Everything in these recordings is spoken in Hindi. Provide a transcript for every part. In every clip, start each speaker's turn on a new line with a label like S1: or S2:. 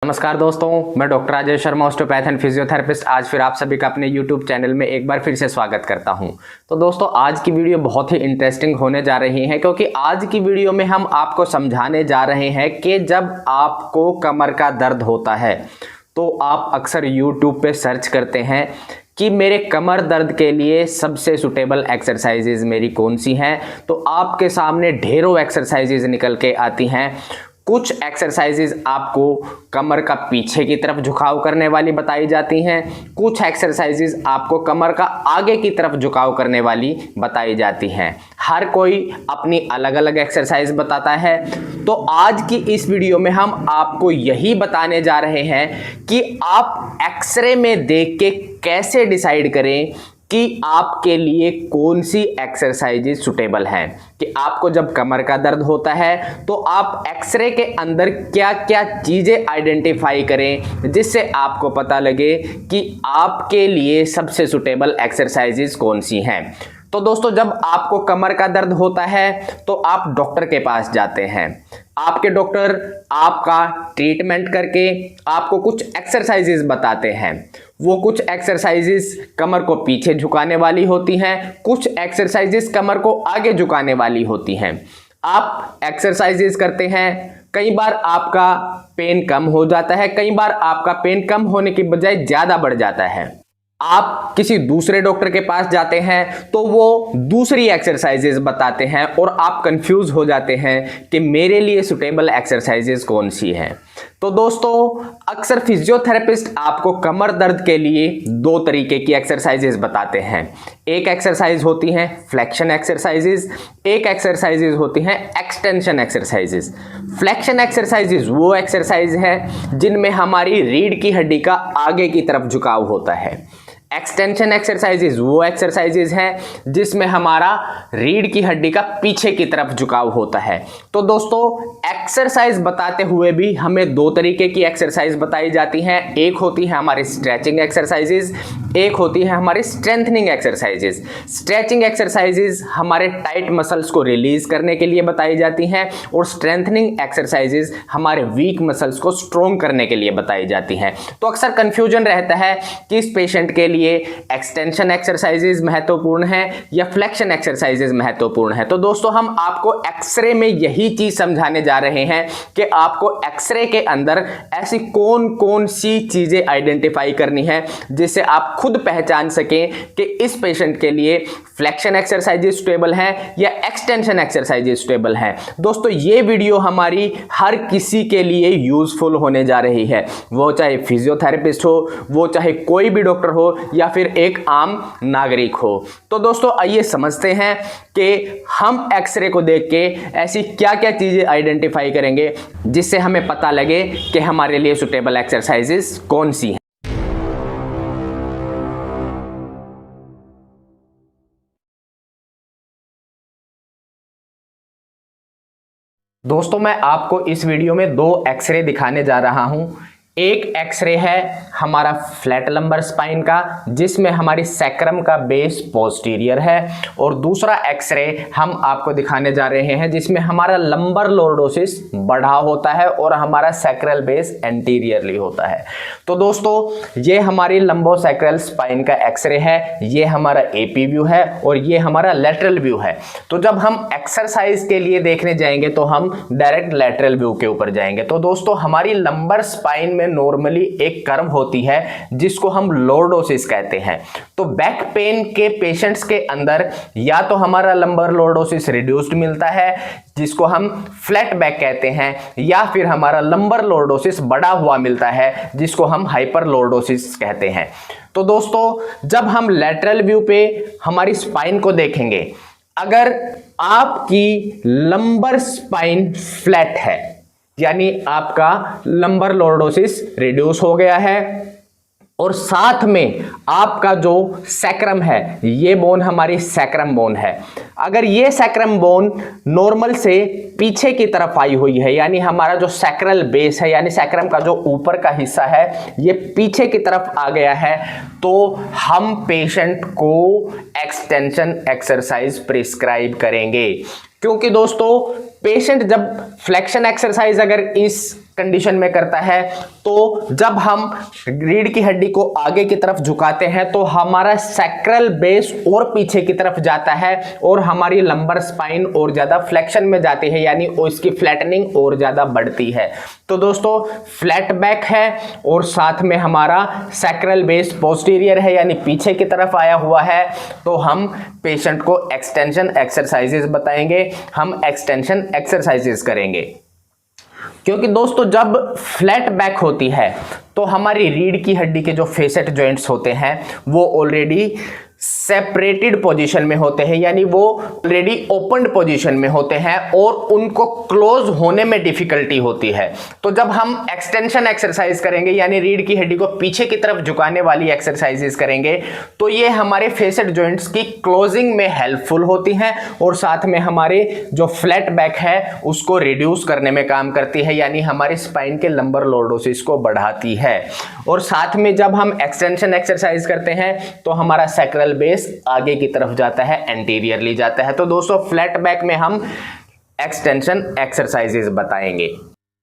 S1: नमस्कार दोस्तों, मैं doctor Rajesh Sharma, osteopath and physiotherapist. आज फिर आप सभी का अपने यूट्यूब चैनल में एक बार फिर से स्वागत करता हूं। तो दोस्तों, आज की वीडियो बहुत ही इंटरेस्टिंग होने जा रही है, क्योंकि आज की वीडियो में हम आपको समझाने जा रहे हैं कि जब आपको कमर का दर्द होता है तो आप अक्सर यूट्यूब पे सर्च करते हैं कि मेरे कमर दर्द के लिए सबसे सुटेबल एक्सरसाइजेज मेरी कौन सी हैं। तो आपके सामने ढेरों एक्सरसाइजेज निकल के आती हैं। कुछ एक्सरसाइजेज आपको कमर का पीछे की तरफ झुकाव करने वाली बताई जाती हैं, कुछ एक्सरसाइजेज आपको कमर का आगे की तरफ झुकाव करने वाली बताई जाती हैं। हर कोई अपनी अलग अलग एक्सरसाइज बताता है। तो आज की इस वीडियो में हम आपको यही बताने जा रहे हैं कि आप एक्सरे में देख के कैसे डिसाइड करें कि आपके लिए कौन सी एक्सरसाइजेज सुटेबल हैं। कि आपको जब कमर का दर्द होता है तो आप एक्सरे के अंदर क्या क्या चीज़ें आइडेंटिफाई करें, जिससे आपको पता लगे कि आपके लिए सबसे सुटेबल एक्सरसाइजेज कौन सी हैं। तो दोस्तों, जब आपको कमर का दर्द होता है तो आप डॉक्टर के पास जाते हैं। आपके डॉक्टर आपका ट्रीटमेंट करके आपको कुछ एक्सरसाइजेज बताते हैं। वो कुछ एक्सरसाइजेज कमर को पीछे झुकाने वाली होती हैं, कुछ एक्सरसाइजेज कमर को आगे झुकाने वाली होती हैं। आप एक्सरसाइजेज करते हैं, कई बार आपका पेन कम हो जाता है, कई बार आपका पेन कम होने की बजाय ज़्यादा बढ़ जाता है। आप किसी दूसरे डॉक्टर के पास जाते हैं तो वो दूसरी एक्सरसाइजेज बताते हैं और आप कंफ्यूज हो जाते हैं कि मेरे लिए सुटेबल एक्सरसाइजेज कौन सी हैं। तो दोस्तों, अक्सर फिजियोथेरेपिस्ट आपको कमर दर्द के लिए दो तरीके की एक्सरसाइजेज बताते हैं। एक एक्सरसाइज होती हैं फ्लेक्शन एक्सरसाइजेज, एक एक्सरसाइजेज होती हैं एक्सटेंशन एक्सरसाइजेज। फ्लेक्शन एक्सरसाइजेज वो एक्सरसाइज है जिनमें हमारी रीढ़ की हड्डी का आगे की तरफ झुकाव होता है। एक्सटेंशन एक्सरसाइजेज वो एक्सरसाइजेज हैं जिसमें हमारा रीढ़ की हड्डी का पीछे की तरफ झुकाव होता है। तो दोस्तों, एक्सरसाइज बताते हुए भी हमें दो तरीके की एक्सरसाइज बताई जाती हैं। एक होती है हमारी स्ट्रेचिंग एक्सरसाइजेज, एक होती है हमारी स्ट्रेंथनिंग एक्सरसाइजेज। स्ट्रेचिंग एक्सरसाइजेज हमारे टाइट मसल्स को रिलीज करने के लिए बताई जाती हैं और स्ट्रेंथनिंग एक्सरसाइजेज हमारे वीक मसल्स को स्ट्रोंग करने के लिए बताई जाती हैं। तो अक्सर कंफ्यूजन रहता है कि इस पेशेंट के लिए एक्सटेंशन एक्सरसाइजेज महत्वपूर्ण है या फ्लेक्शन एक्सरसाइजेज महत्वपूर्ण है। तो दोस्तों, हम आपको एक्सरे में यही चीज समझाने जा रहे हैं कि आपको एक्सरे के अंदर ऐसी कौन कौन सी चीजें आइडेंटिफाई करनी है जिससे आप खुद पहचान सकें कि इस पेशेंट के लिए फ्लेक्शन एक्सरसाइजेज सुटेबल हैं या एक्सटेंशन एक्सरसाइजेज सुटेबल हैं। दोस्तों, ये वीडियो हमारी हर किसी के लिए यूजफुल होने जा रही है, वो चाहे फिजियोथेरेपिस्ट हो, वो चाहे कोई भी डॉक्टर हो या फिर एक आम नागरिक हो। तो दोस्तों, आइए समझते हैं कि हम एक्सरे को देख के ऐसी क्या क्या चीजें आइडेंटिफाई करेंगे जिससे हमें पता लगे कि हमारे लिए सुटेबल एक्सरसाइजेज कौन सी हैं। दोस्तों, मैं आपको इस वीडियो में दो एक्सरे दिखाने जा रहा हूं। एक एक्सरे है हमारा फ्लैट लंबर स्पाइन का, जिसमें हमारी सैक्रम का बेस पोस्टीरियर है, और दूसरा एक्सरे हम आपको दिखाने जा रहे हैं जिसमें हमारा लंबर लॉर्डोसिस बढ़ा होता है और हमारा सैक्रल बेस एंटीरियरली होता है। तो दोस्तों, ये हमारी लंबोसैक्रल स्पाइन का एक्सरे है, ये हमारा एपी व्यू है और ये हमारा लेटरल व्यू है। तो जब हम एक्सरसाइज के लिए देखने जाएंगे तो हम डायरेक्ट लेटरल व्यू के ऊपर जाएंगे। तो दोस्तों, हमारी लंबर स्पाइन में नॉर्मली एक कर्व होती है जिसको हम लॉर्डोसिस कहते हैं। तो बैक पेन के पेशेंट्स के अंदर या तो हमारा लंबर लॉर्डोसिस रिड्यूस्ड मिलता है जिसको हम फ्लैट बैक कहते हैं, या फिर हमारा लंबर लॉर्डोसिस बढ़ा हुआ मिलता है जिसको हम हाइपर लॉर्डोसिस कहते हैं। तो दोस्तों, जब हम लेटरल व्यू पे हमारी स्पाइन को देखेंगे, अगर आपकी लंबर स्पाइन फ्लैट है यानी आपका लंबर लॉर्डोसिस रिड्यूस हो गया है, और साथ में आपका जो सैक्रम है, ये बोन हमारी सैक्रम बोन है, अगर ये सैक्रम बोन नॉर्मल से पीछे की तरफ आई हुई है, यानी हमारा जो सैक्रल बेस है यानी सैक्रम का जो ऊपर का हिस्सा है ये पीछे की तरफ आ गया है, तो हम पेशेंट को एक्सटेंशन एक्सरसाइज प्रिस्क्राइब करेंगे। क्योंकि दोस्तों, पेशेंट जब फ्लेक्शन एक्सरसाइज अगर इस कंडीशन में करता है, तो जब हम रीढ़ की हड्डी को आगे की तरफ झुकाते हैं तो हमारा सैक्रल बेस और पीछे की तरफ जाता है और हमारी लंबर स्पाइन और ज्यादा फ्लेक्शन में जाती है, यानी उसकी फ्लैटनिंग और ज्यादा बढ़ती है। तो दोस्तों फ्लैट बैक है और साथ में हमारा सैक्रल बेस पोस्टीरियर है, यानी पीछे की तरफ आया हुआ है, तो हम पेशेंट को एक्सटेंशन एक्सरसाइजेस बताएंगे, हम एक्सटेंशन एक्सरसाइजेस करेंगे। क्योंकि दोस्तों जब फ्लैट बैक होती है तो हमारी रीढ़ की हड्डी के जो फेसेट जॉइंट्स होते हैं वो ऑलरेडी सेपरेटेड पोजीशन में होते हैं, यानी वो ऑलरेडी ओपन पोजीशन में होते हैं और उनको क्लोज होने में डिफिकल्टी होती है। तो जब हम एक्सटेंशन एक्सरसाइज करेंगे, यानी रीढ़ की हड्डी को पीछे की तरफ झुकाने वाली एक्सरसाइजेस करेंगे, तो ये हमारे फेसेट जॉइंट्स की क्लोजिंग में हेल्पफुल होती हैं और साथ में हमारे जो फ्लैट बैक है उसको रिड्यूस करने में काम करती है, यानी हमारे स्पाइन के लंबर लॉर्डोसिस को बढ़ाती है। और साथ में जब हम एक्सटेंशन एक्सरसाइज करते हैं तो हमारा सैक्रल बेस आगे की तरफ जाता है, एंटीरियरली जाता है। तो दोस्तों फ्लैट बैक में हम एक्सटेंशन एक्सरसाइजेस बताएंगे।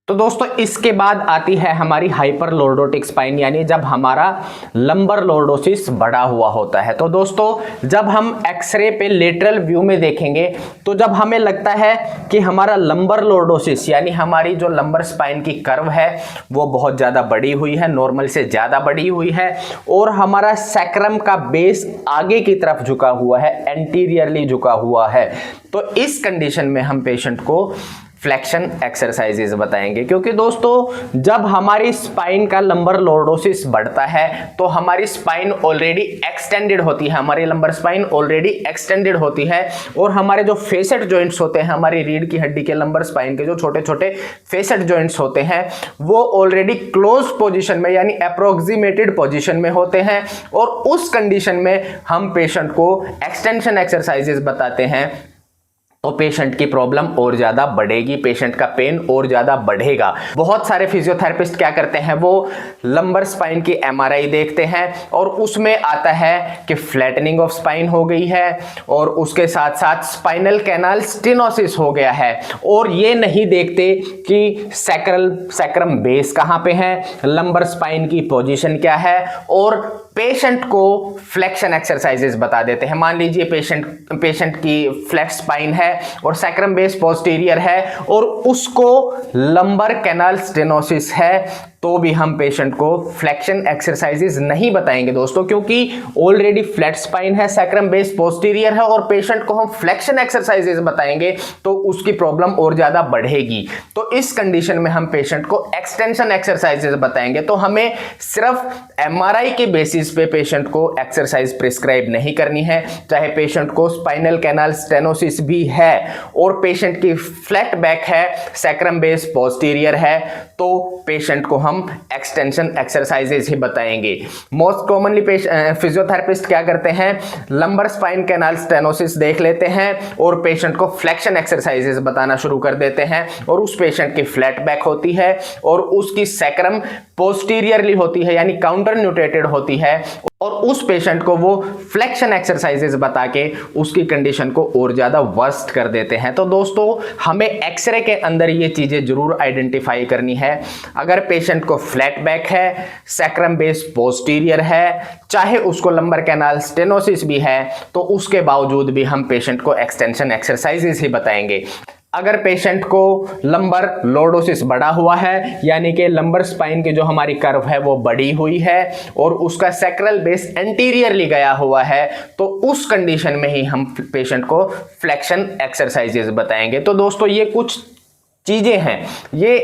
S1: तो दोस्तों इसके बाद आती है हमारी हाइपर लॉर्डोटिक स्पाइन, यानी जब हमारा लंबर लॉर्डोसिस बढ़ा हुआ होता है। तो दोस्तों जब हम एक्सरे पे लेटरल व्यू में देखेंगे तो जब हमें लगता है कि हमारा लंबर लॉर्डोसिस यानी हमारी जो लंबर स्पाइन की कर्व है वो बहुत ज़्यादा बड़ी हुई है, नॉर्मल से ज़्यादा बड़ी हुई है, और हमारा सैक्रम का बेस आगे की तरफ झुका हुआ है, एंटीरियरली झुका हुआ है, तो इस कंडीशन में हम पेशेंट को फ्लेक्शन एक्सरसाइजेस बताएंगे। क्योंकि दोस्तों जब हमारी स्पाइन का लंबर लॉर्डोसिस बढ़ता है तो हमारी स्पाइन ऑलरेडी एक्सटेंडेड होती है, हमारी लंबर स्पाइन ऑलरेडी एक्सटेंडेड होती है और हमारे जो फेसेट जॉइंट्स होते हैं, हमारी रीढ़ की हड्डी के लंबर स्पाइन के जो छोटे छोटे फेसेट जॉइंट्स होते हैं वो ऑलरेडी क्लोज पोजीशन में यानी अप्रोक्सीमेटेड पोजीशन में होते हैं, और उस कंडीशन में हम पेशेंट को एक्सटेंशन एक्सरसाइजेस बताते हैं तो पेशेंट की प्रॉब्लम और ज्यादा बढ़ेगी, पेशेंट का पेन और ज्यादा बढ़ेगा। बहुत सारे फिजियोथेरेपिस्ट क्या करते हैं, वो लंबर स्पाइन की एमआरआई देखते हैं और उसमें आता है कि फ्लैटनिंग ऑफ स्पाइन हो गई है और उसके साथ साथ स्पाइनल कैनाल स्टेनोसिस हो गया है, और ये नहीं देखते कि सैक्रम बेस कहां पे है, लंबर स्पाइन की पोजीशन क्या है, और पेशेंट को फ्लेक्शन एक्सरसाइजेस बता देते हैं। मान लीजिए पेशेंट की फ्लैट स्पाइन है और सैक्रम बेस पोस्टीरियर है और उसको लंबर कैनाल स्टेनोसिस है, तो भी हम पेशेंट को फ्लेक्शन एक्सरसाइजेस नहीं बताएंगे दोस्तों, क्योंकि ऑलरेडी फ्लैट स्पाइन है, सैक्रम बेस पोस्टीरियर है और पेशेंट को हम फ्लेक्शन एक्सरसाइजेस बताएंगे तो उसकी प्रॉब्लम और ज्यादा बढ़ेगी। तो इस कंडीशन में हम पेशेंट को एक्सटेंशन एक्सरसाइजेस बताएंगे। तो हमें सिर्फ एमआरआई के बेसिस पे पेशेंट को एक्सरसाइज प्रिस्क्राइब नहीं करनी है, चाहे पेशेंट को स्पाइनल कैनाल स्टेनोसिस भी है और पेशेंट की फ्लैट बैक है, सैक्रम बेस पोस्टीरियर है, तो पेशेंट को हम एक्सटेंशन एक्सरसाइजेस ही बताएंगे। मोस्ट कॉमनली फिजियोथेरेपिस्ट क्या करते हैं, लंबर स्पाइन कैनाल स्टेनोसिस देख लेते हैं और पेशेंट को फ्लेक्शन एक्सरसाइजेस बताना शुरू कर देते हैं, और उस पेशेंट की फ्लैट बैक होती है और उसकी सैक्रम पोस्टीरियरली होती है यानी काउंटर न्यूटेटेड होती है, और उस पेशेंट को वो फ्लेक्शन एक्सरसाइजेस बता के उसकी कंडीशन को और ज्यादा वर्स्ट कर देते हैं। तो दोस्तों हमें एक्सरे के अंदर ये चीजें जरूर आइडेंटिफाई करनी है। अगर पेशेंट को फ्लैट बैक है, सैक्रम बेस पोस्टीरियर है, चाहे उसको लंबर कैनाल स्टेनोसिस भी है, तो उसके बावजूद भी हम पेशेंट को एक्सटेंशन एक्सरसाइजेस ही बताएंगे। अगर पेशेंट को लंबर लॉर्डोसिस बढ़ा हुआ है यानी कि लंबर स्पाइन की जो हमारी कर्व है वो बढ़ी हुई है और उसका सैक्रल बेस एंटीरियरली गया हुआ है, तो उस कंडीशन में ही हम पेशेंट को फ्लेक्शन एक्सरसाइजेस बताएंगे। तो दोस्तों ये कुछ चीजें हैं, ये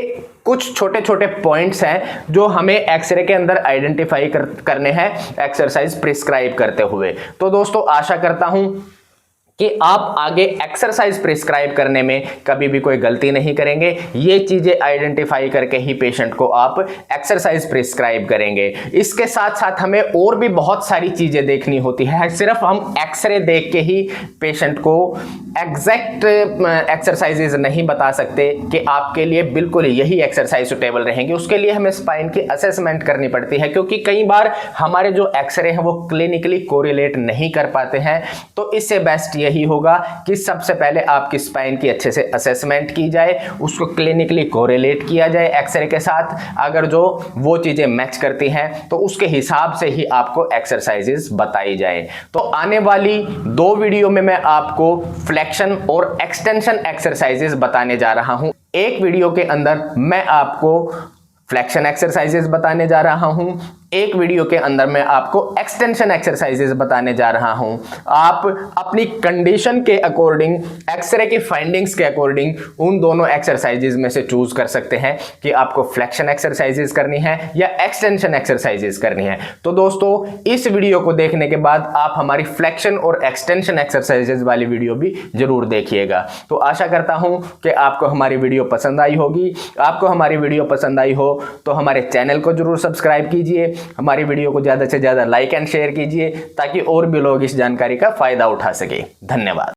S1: कुछ छोटे छोटे पॉइंट्स हैं जो हमें एक्सरे के अंदर आइडेंटिफाई करने हैं एक्सरसाइज प्रिस्क्राइब करते हुए। तो दोस्तों आशा करता हूं कि आप आगे एक्सरसाइज प्रिस्क्राइब करने में कभी भी कोई गलती नहीं करेंगे। ये चीजें आइडेंटिफाई करके ही पेशेंट को आप एक्सरसाइज प्रिस्क्राइब करेंगे। इसके साथ साथ हमें और भी बहुत सारी चीजें देखनी होती है, सिर्फ हम एक्सरे देख के ही पेशेंट को एग्जैक्ट एक्सरसाइजेज नहीं बता सकते कि आपके लिए बिल्कुल यही एक्सरसाइज सुटेबल रहेंगी। उसके लिए हमें स्पाइन की असेसमेंट करनी पड़ती है, क्योंकि कई बार हमारे जो एक्सरे हैं वो क्लिनिकली कोरिलेट नहीं कर पाते हैं। तो इससे बेस्ट यही होगा कि सबसे पहले आपकी स्पाइन की अच्छे से असेसमेंट की जाए, उसको क्लिनिकली कोरिलेट किया जाए एक्सरे के साथ। अगर जो वो चीज़ें मैच करती हैं तो उसके हिसाब से ही आपको एक्सरसाइजेस बताई जाए। तो आने वाली 2 वीडियो में मैं आपको फ्लेक्शन और एक्सटेंशन एक्सरसाइजेस बताने जा रहा हूं। एक वीडियो के अंदर मैं आपको फ्लेक्शन एक्सरसाइजेस बताने जा रहा हूं, एक वीडियो के अंदर मैं आपको एक्सटेंशन एक्सरसाइजेस बताने जा रहा हूं। आप अपनी कंडीशन के अकॉर्डिंग, एक्सरे की फाइंडिंग्स के अकॉर्डिंग उन दोनों एक्सरसाइजेस में से चूज कर सकते हैं कि आपको फ्लेक्शन एक्सरसाइजेस करनी है या एक्सटेंशन एक्सरसाइजेस करनी है। तो दोस्तों, इस वीडियो को देखने के बाद आप हमारी फ्लेक्शन और एक्सटेंशन एक्सरसाइजेस वाली वीडियो भी जरूर देखिएगा। तो आशा करता हूं कि आपको हमारी वीडियो पसंद आई होगी। आपको हमारी वीडियो पसंद आई हो तो हमारे चैनल को जरूर सब्सक्राइब कीजिए, हमारी वीडियो को ज़्यादा से ज़्यादा लाइक एंड शेयर कीजिए ताकि और भी लोग इस जानकारी का फायदा उठा सके। धन्यवाद।